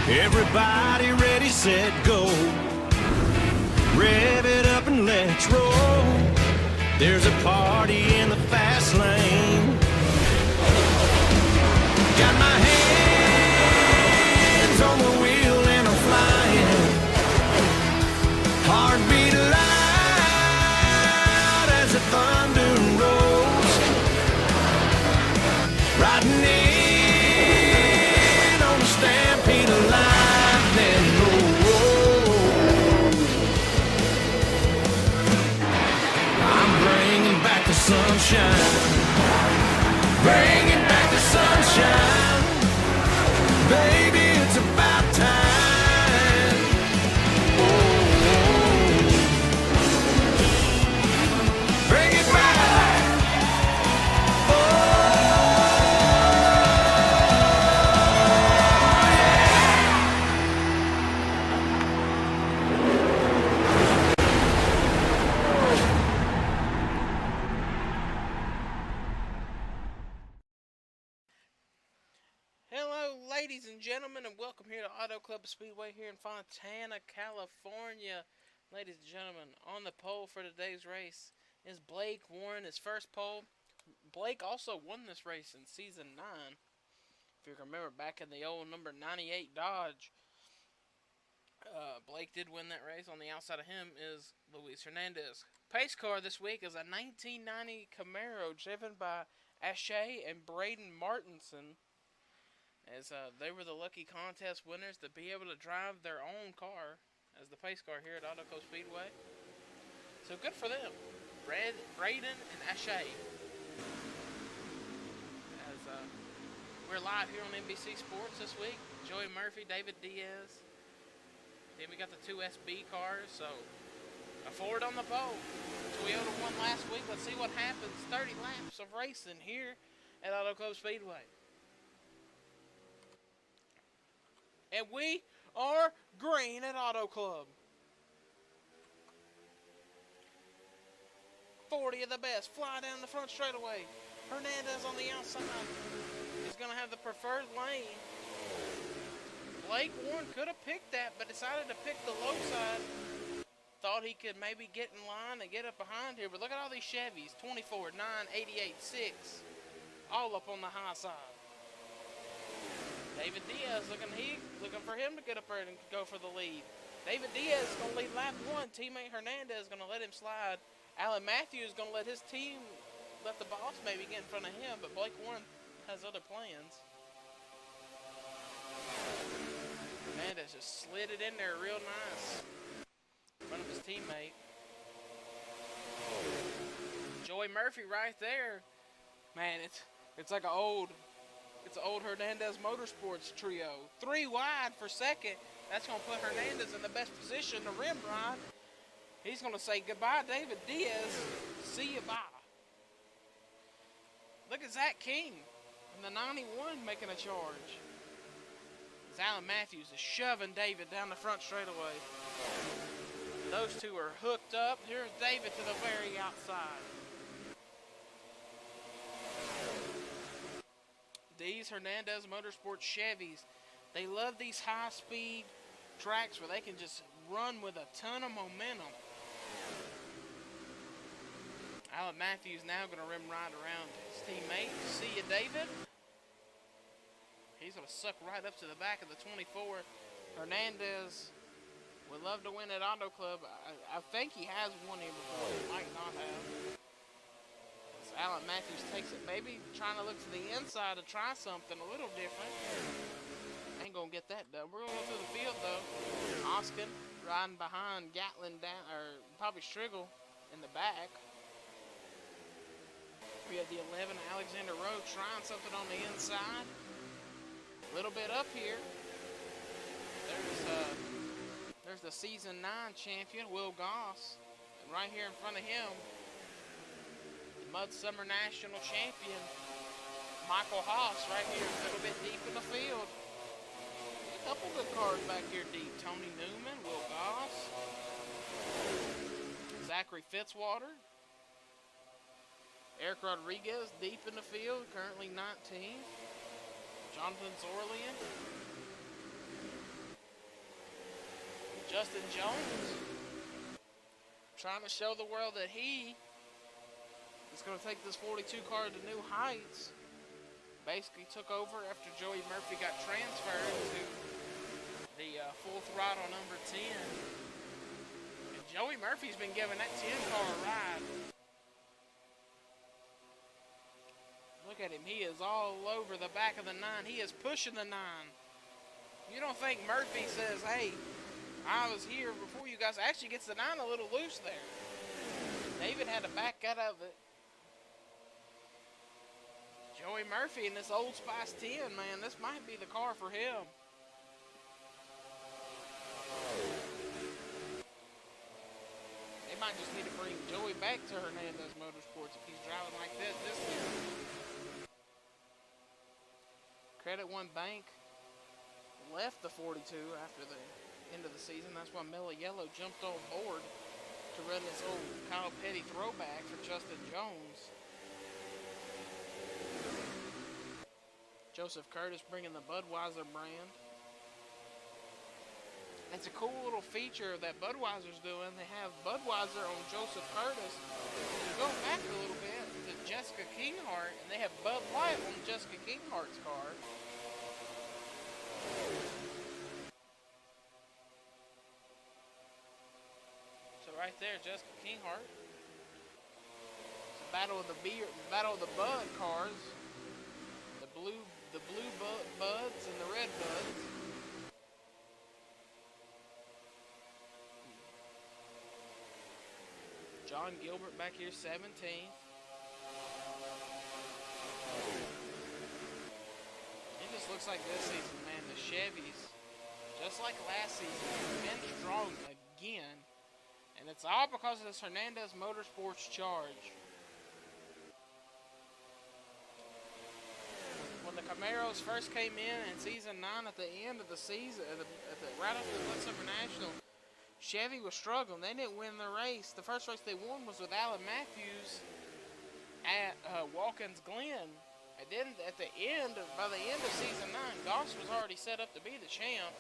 Everybody ready, set, go. Rev it up and let's roll. There's a party in the fast lane. Got my hands on the wheel and I'm flying. Heartbeat loud as the thunder rolls. Riding in on the stampede of lightning. I'm bringing back the sunshine. Bringing back the sunshine. Baby, it's about time. Oh, bring it back. Oh, Hello, ladies and gentlemen, and welcome here to Auto Club Speedway here in Fontana, California. Ladies and gentlemen, on the pole for today's race is Blake Warren, his first pole. Blake also won this race in Season 9. If you remember, back in the old number 98 Dodge, Blake did win that race. On the outside of him is Luis Hernandez. Pace car this week is a 1990 Camaro driven by Ashay and Braden Martinson, as they were the lucky contest winners to be able to drive their own car as the pace car here at Auto Club Speedway. So good for them, Braden and Ashay. As we're live here on NBC Sports this week, Joey Murphy, David Diaz. Then we got the two SB cars, so a Ford on the pole. Toyota won last week. Let's see what happens. 30 laps of racing here at Auto Club Speedway. And we are green at Auto Club. 40 of the best. Fly down the front straightaway. Hernandez on the outside. He's going to have the preferred lane. Blake Warren could have picked that, but decided to pick the low side. Thought he could maybe get in line and get up behind here. But look at all these Chevys. 24, 9, 88, 6. All up on the high side. David Diaz looking for him to get up there and go for the lead. David Diaz is going to lead lap 1. Teammate Hernandez is going to let him slide. Alan Matthews is going to let his team, let the boss maybe get in front of him, but Blake Warren has other plans. Hernandez just slid it in there real nice in front of his teammate. Joey Murphy right there. Man, it's like an old Hernandez Motorsports trio. 3 wide for second. That's going to put Hernandez in the best position to rim ride. He's going to say goodbye, David Diaz. See you, bye. Look at Zach King in the 91 making a charge. As Alan Matthews is shoving David down the front straightaway. Those two are hooked up. Here's David to the very outside. These Hernandez Motorsports Chevys, they love these high-speed tracks where they can just run with a ton of momentum. Alan Matthews now going to rim right around his teammate. See you, David. He's going to suck right up to the back of the 24. Hernandez would love to win at Auto Club. I think he has won here before. He might not have. Alan Matthews takes it, maybe trying to look to the inside to try something a little different. Ain't gonna get that done. We're gonna go through the field though. Oskin riding behind Gatlin down, or probably Striegel in the back. We have the 11 Alexander Rowe trying something on the inside. A little bit up here. There's the Season 9 champion, Will Goss. And right here in front of him, Mud Summer National Champion Michael Haas right here a little bit deep in the field. A couple good cars back here deep. Tony Newman, Will Goss, Zachary Fitzwater, Eric Rodriguez deep in the field, currently 19. Jonathan Zorlian. Justin Jones trying to show the world that he is going to take this 42 car to new heights. Basically took over after Joey Murphy got transferred to the full throttle number 10. And Joey Murphy's been giving that 10 car a ride. Look at him. He is all over the back of the 9. He is pushing the 9. You don't think Murphy says, hey, I was here before you guys. Actually gets the 9 a little loose there. David had to back out of it. Joey Murphy in this Old Spice 10, man, this might be the car for him. They might just need to bring Joey back to Hernandez Motorsports if he's driving like this year. Credit One Bank left the 42 after the end of the season. That's why Mello Yellow jumped on board to run this old Kyle Petty throwback for Justin Jones. Joseph Curtis bringing the Budweiser brand. It's a cool little feature that Budweiser's doing. They have Budweiser on Joseph Curtis. You go back a little bit to Jessica Kinghart, and they have Bud Light on Jessica Kinghart's car. So right there, Jessica Kinghart. It's a battle of the Bud cars. The blue buds and the red buds. John Gilbert back here, 17th. It just looks like this season, man. The Chevys, just like last season, have been strong again. And it's all because of this Hernandez Motorsports charge. When the Camaros first came in season 9 at the end of the season, right after the Blood Summer National, Chevy was struggling. They didn't win the race. The first race they won was with Alan Matthews at Watkins Glen. And then by the end of season 9, Goss was already set up to be the champ.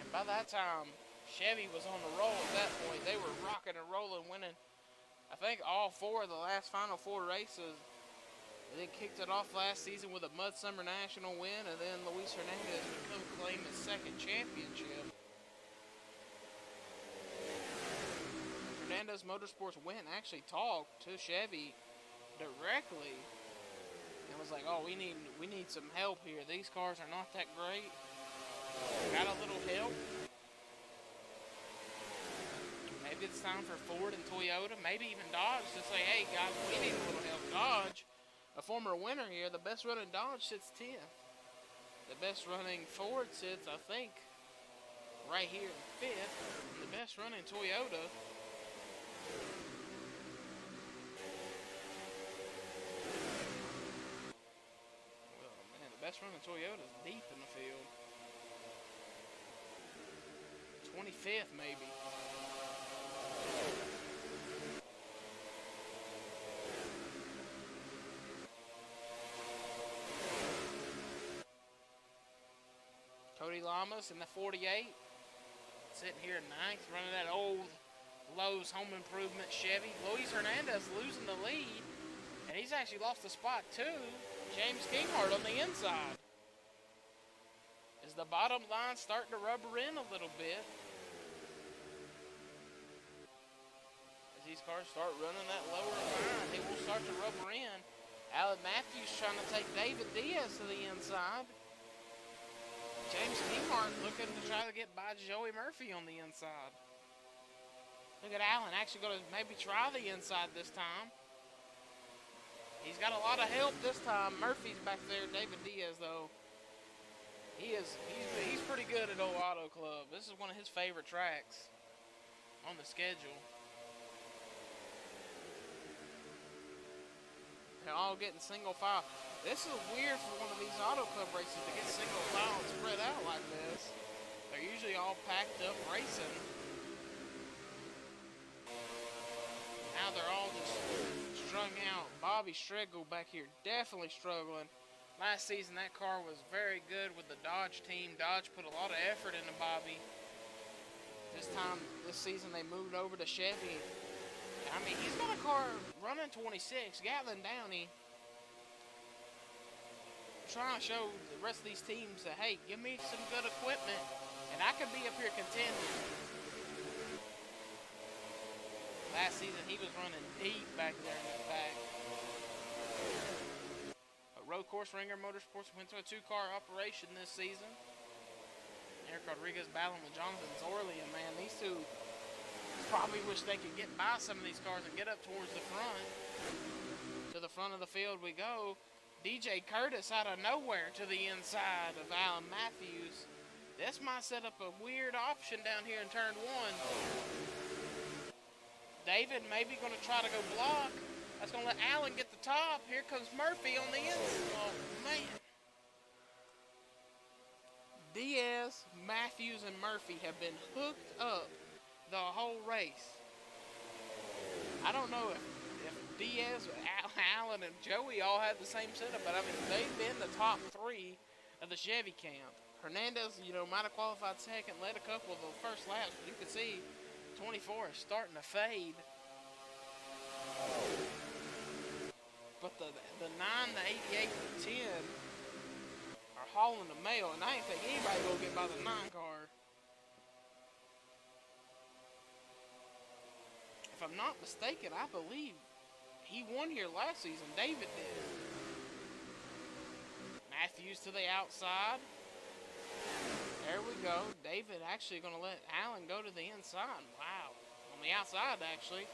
And by that time, Chevy was on the roll at that point. They were rocking and rolling, winning, I think, all 4 of the last final 4 races. They kicked it off last season with a Mud Summer National win, and then Luis Hernandez would claim his 2nd championship. Hernandez Motorsports went and actually talked to Chevy directly and was like, oh, we need some help here. These cars are not that great. Got a little help. Maybe it's time for Ford and Toyota, maybe even Dodge to say, hey, guys, we need a little help. Dodge, a former winner here, the best running Dodge sits 10th. The best running Ford sits, I think, right here in 5th. The best running Toyota. Well, man, the best running Toyota is deep in the field. 25th, maybe. Cody Lamas in the 48, sitting here in 9th, running that old Lowe's Home Improvement Chevy. Luis Hernandez losing the lead, and he's actually lost the spot to James Kinghart on the inside. Is the bottom line starting to rubber in a little bit? As these cars start running that lower line, they will start to rubber in. Alan Matthews trying to take David Diaz to the inside. James Kinghart looking to try to get by Joey Murphy on the inside. Look at Allen actually going to maybe try the inside this time. He's got a lot of help this time. Murphy's back there. David Diaz, though, he's pretty good at Old Auto Club. This is one of his favorite tracks on the schedule. They're all getting single file. This is weird for one of these Auto Club races to get single file and spread out like this. They're usually all packed up racing. Now they're all just strung out. Bobby Striegel back here definitely struggling. Last season that car was very good with the Dodge team. Dodge put a lot of effort into Bobby. This season they moved over to Chevy. I mean, he's got a car running 26, Gatlin Downey, trying to show the rest of these teams that, hey, give me some good equipment, and I could be up here contending. Last season, he was running deep back there in the back. But Road Course Ringer Motorsports went to a 2-car operation this season. Eric Rodriguez battling with Jonathan Zorley, and man, these two probably wish they could get by some of these cars and get up towards the front. To the front of the field we go. DJ Curtis out of nowhere to the inside of Alan Matthews. This might set up a weird option down here in turn 1. David maybe going to try to go block. That's going to let Alan get the top. Here comes Murphy on the inside. Oh, man. Diaz, Matthews, and Murphy have been hooked up the whole race. I don't know if Diaz, Allen, and Joey all had the same setup, but I mean, they've been the top 3 of the Chevy camp. Hernandez, might have qualified second, led a couple of the first laps, but you can see 24 is starting to fade. But the 9, the 88, the 10 are hauling the mail, and I ain't think anybody will get by the 9 car. If I'm not mistaken, I believe he won here last season. David did. Matthews to the outside. There we go. David actually going to let Allen go to the inside. Wow. On the outside, actually.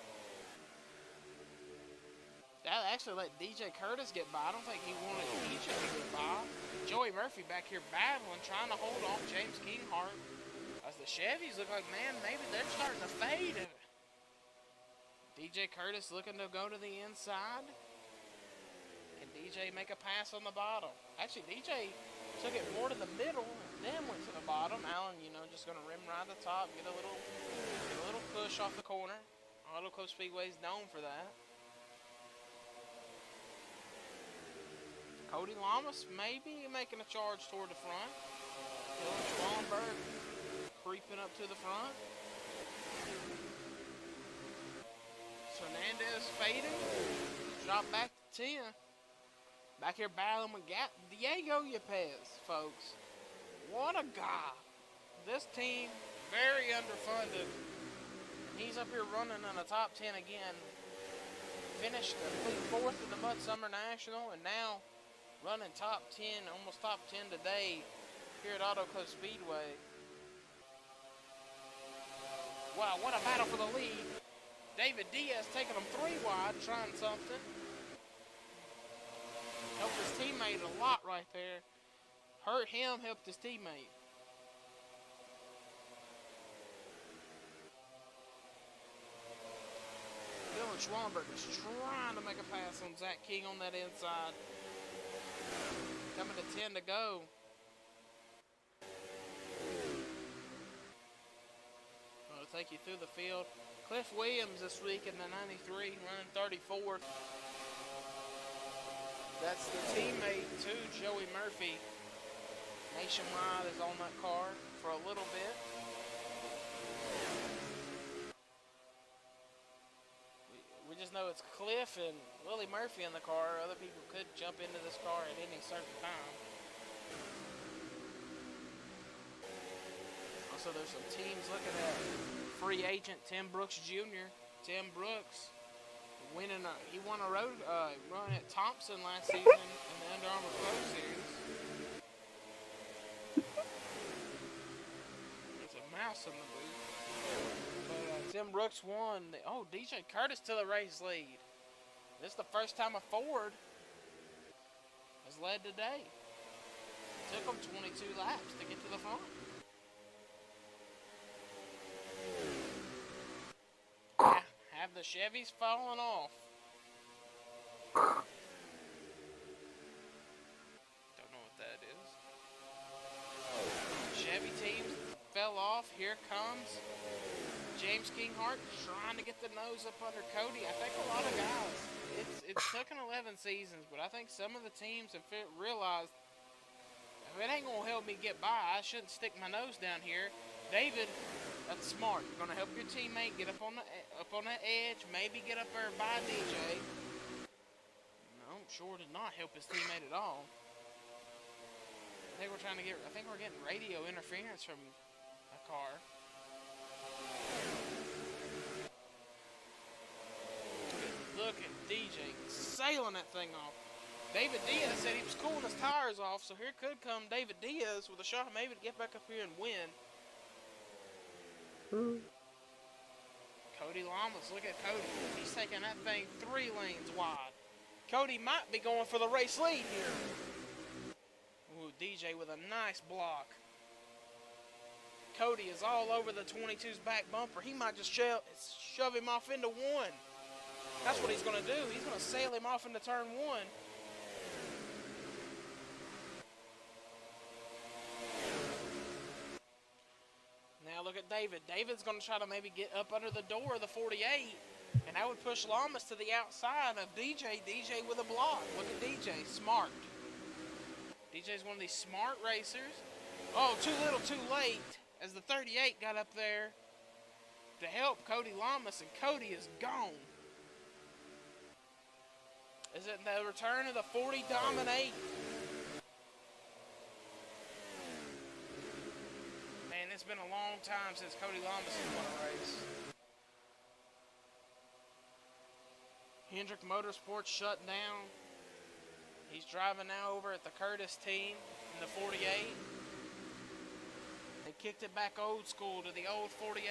That actually let DJ Curtis get by. I don't think he wanted DJ to get by. Joey Murphy back here battling, trying to hold off James Kinghart. As the Chevys look like, man, maybe they're starting to fade. DJ Curtis looking to go to the inside. Can DJ make a pass on the bottom? Actually, DJ took it more to the middle, then went to the bottom. Allen, just going to rim right the top, get a little push off the corner. Auto Club Speedway is known for that. Cody Lamas maybe making a charge toward the front. Dylan Schwallenberg creeping up to the front. Hernandez fading. Drop back to 10. Back here battling with Diego Yepes, folks. What a guy. This team, very underfunded. He's up here running in the top 10 again. Finished 4th in the Mud Summer National, and now running top 10, almost top 10 today here at Auto Club Speedway. Wow, what a battle for the lead. David Diaz taking him 3 wide, trying something. Helped his teammate a lot right there. Hurt him, helped his teammate. Dylan Schwallenberg is trying to make a pass on Zach King on that inside. Coming to 10 to go. I'll take you through the field. Cliff Williams this week in the 93, running 34th. That's the teammate to Joey Murphy. Nationwide is on that car for a little bit. We just know it's Cliff and Willie Murphy in the car. Other people could jump into this car at any certain time. Also, there's some teams looking at free agent Tim Brooks Jr. Tim Brooks winning he won a road run at Thompson last season in the Under Armour Pro Series. There's a mouse in the booth. But Tim Brooks won. DJ Curtis to the race lead. This is the first time a Ford has led today. It took them 22 laps to get to the front. Have the Chevys fallen off? Don't know what that is. Chevy teams fell off. Here comes James Kinghart trying to get the nose up under Cody. I think a lot of guys, it's taken 11 seasons, but I think some of the teams have realized if it ain't gonna help me get by, I shouldn't stick my nose down here. David That's smart. You're gonna help your teammate get up on the edge, maybe get up there by DJ. No, sure did not help his teammate at all. I think we're getting radio interference from a car. Look at DJ sailing that thing off. David Diaz said he was cooling his tires off, so here could come David Diaz with a shot maybe to get back up here and win. Cody Lamas, look at Cody. He's taking that thing 3 lanes wide. Cody might be going for the race lead here. Ooh, DJ with a nice block. Cody is all over the 22's back bumper. He might just shove him off into 1. That's what he's going to do. He's going to sail him off into turn 1. Now look at David. David's going to try to maybe get up under the door of the 48. And that would push Lamas to the outside of DJ. DJ with a block. Look at DJ. Smart. DJ's one of these smart racers. Oh, too little, too late. As the 38 got up there to help Cody Lamas. And Cody is gone. Is it the return of the 40 Dominate? Man, it's been a long time since Cody Lamas has won a race. Hendrick Motorsports shut down. He's driving now over at the Curtis team in the 48. They kicked it back old school to the old 48.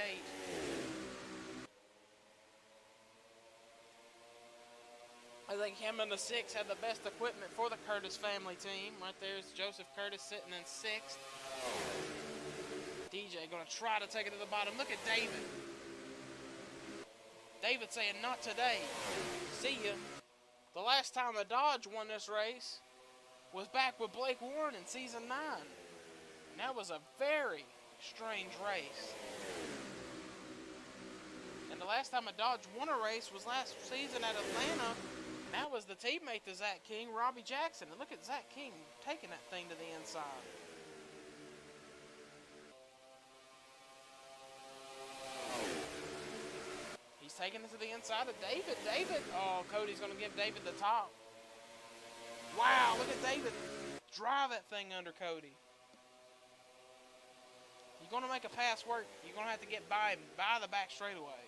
I think him and the 6 had the best equipment for the Curtis family team. Right there's Joseph Curtis sitting in 6th. DJ going to try to take it to the bottom. Look at David. David saying, not today. See ya. The last time the Dodge won this race was back with Blake Warren in season 9. And that was a very strange race. And the last time a Dodge won a race was last season at Atlanta. And that was the teammate to Zach King, Robbie Jackson. And look at Zach King taking that thing to the inside. He's taking it to the inside of David. David. Oh, Cody's going to give David the top. Wow, look at David drive that thing under Cody. You're going to make a pass work. You're going to have to get by him, by the back straightaway.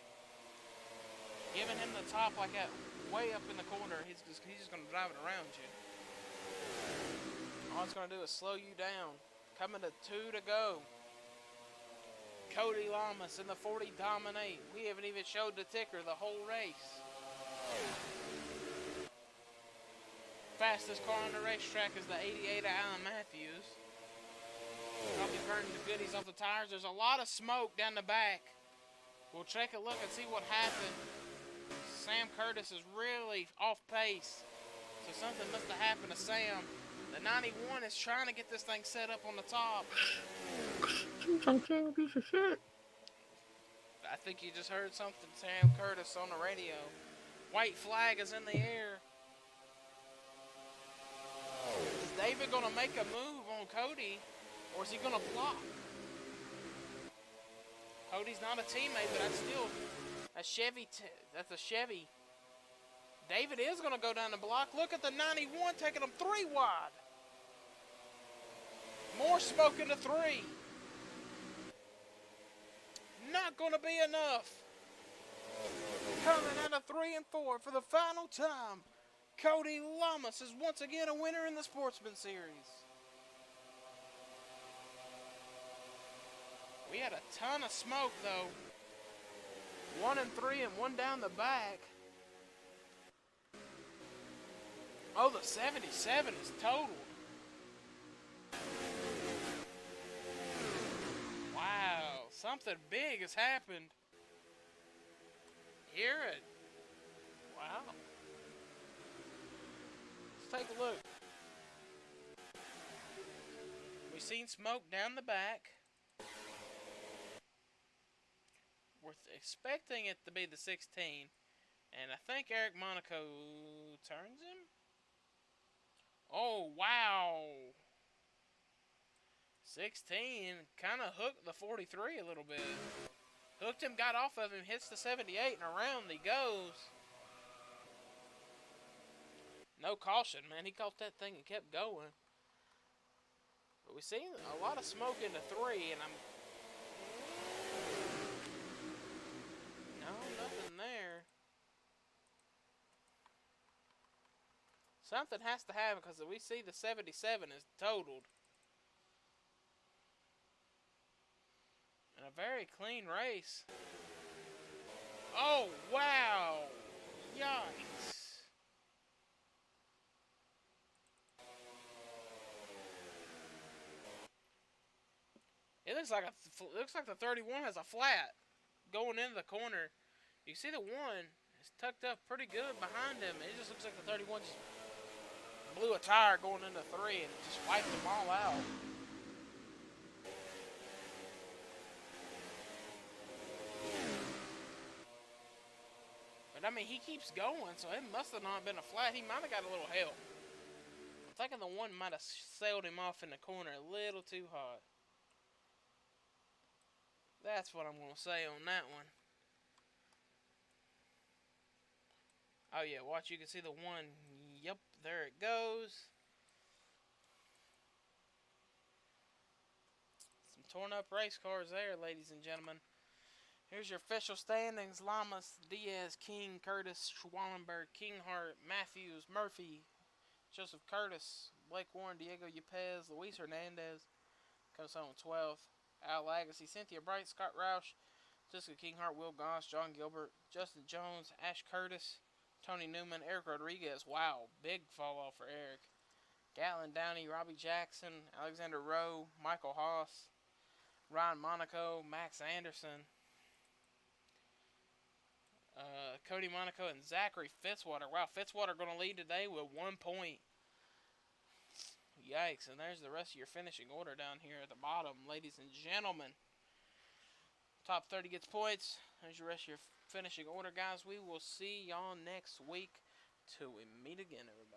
Giving him the top like that way up in the corner. He's just going to drive it around you. All it's going to do is slow you down. Coming to 2 to go. Cody Lamas in the 40 Dominate. We haven't even showed the ticker the whole race. Fastest car on the racetrack is the 88 of Alan Matthews. Probably burning the goodies off the tires. There's a lot of smoke down the back. We'll take a look and see what happened. Sam Curtis is really off pace. So something must have happened to Sam. The 91 is trying to get this thing set up on the top. Piece of shit. I think you just heard something, Sam Curtis, on the radio. White flag is in the air. Is David going to make a move on Cody, or is he going to block? Cody's not a teammate, but that's still a Chevy. That's a Chevy. David is going to go down the block. Look at the 91 taking him 3 wide. More smoke in the 3. Not going to be enough. Coming out of 3 and 4 for the final time. Cody Lamas is once again a winner in the Sportsman Series. We had a ton of smoke though. 1 and 3 and 1 down the back. Oh, the 77 is totaled. Wow, something big has happened. Hear it. Wow. Let's take a look. We've seen smoke down the back. We're expecting it to be the 16. And I think Eric Monaco turns him. Oh, wow. 16 kind of hooked the 43 a little bit. Hooked him, got off of him, hits the 78, and around he goes. No caution, man. He caught that thing and kept going. But we see a lot of smoke in the 3, and no, nothing there. Something has to happen because we see the 77 is totaled. And a very clean race. Oh, wow. Yikes. It looks like the 31 has a flat going into the corner. You see the 1 is tucked up pretty good behind him. It just looks like the 31 just blew a tire going into 3 and just wiped them all out. But I mean, he keeps going, so it must have not been a flat. He might have got a little help. I'm thinking the 1 might have sailed him off in the corner a little too hard. That's what I'm going to say on that one. Oh yeah, watch, you can see the 1. Yep, there it goes. Some torn up race cars there, ladies and gentlemen. Here's your official standings. Lamas, Diaz, King, Curtis, Schwallenberg, Kinghart, Matthews, Murphy, Joseph Curtis, Blake Warren, Diego Yepes, Luis Hernandez comes home 12th. Al Agassi, Cynthia Bright, Scott Roush, Jessica Kinghart, Will Goss, John Gilbert, Justin Jones, Ash Curtis, Tony Newman, Eric Rodriguez. Wow, big fall off for Eric. Gatlin Downey, Robbie Jackson, Alexander Rowe, Michael Haas, Ryan Monaco, Max Anderson, Cody Monaco, and Zachary Fitzwater. Wow, Fitzwater going to lead today with 1 point. Yikes, and there's the rest of your finishing order down here at the bottom, ladies and gentlemen. Top 30 gets points. There's your rest of your finishing order, guys. We will see y'all next week till we meet again, everybody.